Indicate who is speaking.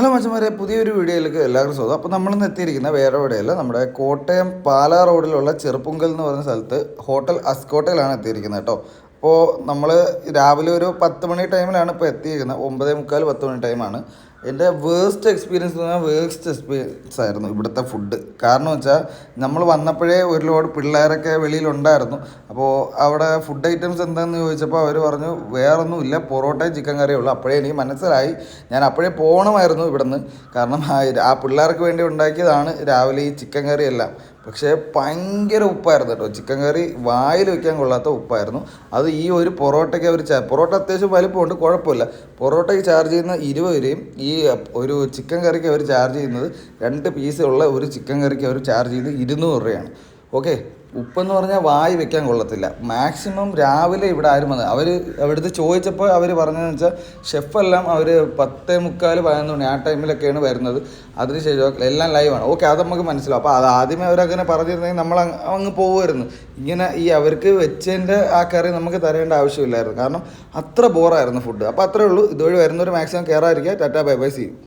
Speaker 1: Hello മച്ചന്മാരെ, പുതിയൊരു വീഡിയോയിലേക്ക് എല്ലാവർക്കും സ്വാഗതം. അപ്പോൾ നമ്മളിന്ന് എത്തിയിരിക്കുന്ന വേറെ എവിടെയല്ല, നമ്മുടെ കോട്ടയം പാലാ റോഡിലുള്ള ചെറുപ്പുങ്കൽ എന്ന് പറയുന്ന സ്ഥലത്ത് ഹോട്ടൽ അസ്കോട്ടയിലാണ് എത്തിയിരിക്കുന്നത് കേട്ടോ. അപ്പോൾ നമ്മൾ രാവിലെ ഒരു 10 മണി ടൈമിലാണ് ഇപ്പോൾ എത്തിയിരിക്കുന്നത്. 9:45 10 മണി ടൈമാണ്. എൻ്റെ വേസ്റ്റ് എക്സ്പീരിയൻസ് എന്ന് പറഞ്ഞാൽ വേസ്റ്റ് എക്സ്പീരിയൻസ് ആയിരുന്നു ഇവിടുത്തെ ഫുഡ്. കാരണം വെച്ചാൽ നമ്മൾ വന്നപ്പോഴേ ഒരുപാട് പിള്ളേരൊക്കെ വെളിയിലുണ്ടായിരുന്നു. അപ്പോൾ അവിടെ ഫുഡ് ഐറ്റംസ് എന്താണെന്ന് ചോദിച്ചപ്പോൾ അവർ പറഞ്ഞു വേറൊന്നുമില്ല, പൊറോട്ടയും ചിക്കൻ കറിയേ ഉള്ളൂ. അപ്പോഴേ എനിക്ക് മനസ്സിലായി, ഞാൻ അപ്പോഴേ പോകണമായിരുന്നു ഇവിടുന്ന്. കാരണം ആ പിള്ളേർക്ക് വേണ്ടി ഉണ്ടാക്കിയതാണ് രാവിലെ ഈ ചിക്കൻ കറിയെല്ലാം. പക്ഷേ ഭയങ്കര ഉപ്പായിരുന്നു കേട്ടോ. ചിക്കൻ കറി വായിൽ വയ്ക്കാൻ കൊള്ളാത്ത ഉപ്പായിരുന്നു. അത് ഈ ഒരു പൊറോട്ടയ്ക്ക് അവർ പൊറോട്ട അത്യാവശ്യം വലിപ്പമുണ്ട്, കുഴപ്പമില്ല. പൊറോട്ടയ്ക്ക് ചാർജ് ചെയ്യുന്ന 20 രൂപയും ഈ ഒരു ചിക്കൻ കറിക്ക് അവർ ചാർജ് ചെയ്യുന്നത് 2 പീസുള്ള ഒരു ചിക്കൻ കറിക്ക് അവർ ചാർജ് ചെയ്യുന്നത് 200 രൂപയാണ്. ഓക്കെ, ഉപ്പെന്ന് പറഞ്ഞാൽ വായി വെക്കാൻ കൊള്ളത്തില്ല. മാക്സിമം രാവിലെ ഇവിടെ ആരും വന്നത് അവിടുത്തെ ചോദിച്ചപ്പോൾ അവർ പറഞ്ഞതെന്ന് വെച്ചാൽ ഷെഫെല്ലാം അവർ 10:45 11 മണി ആ ടൈമിലൊക്കെയാണ് വരുന്നത്. അതിനുശേഷം എല്ലാം ലൈവാണ്. ഓക്കെ, അത് നമുക്ക് മനസ്സിലാവും. അപ്പോൾ അത് ആദ്യമേ അവരങ്ങനെ പറഞ്ഞിരുന്നെങ്കിൽ നമ്മൾ അങ്ങ് പോകുമായിരുന്നു. ഇങ്ങനെ ഈ അവർക്ക് വെച്ചതിൻ്റെ ആ കറി നമുക്ക് തരേണ്ട ആവശ്യമില്ലായിരുന്നു. കാരണം അത്ര ബോറായിരുന്നു ഫുഡ്. അപ്പോൾ അത്രേ ഉള്ളൂ. ഇതുവഴി വരുന്നവർ മാക്സിമം കയറാതിരിക്കുക. Tata bye bye, see U.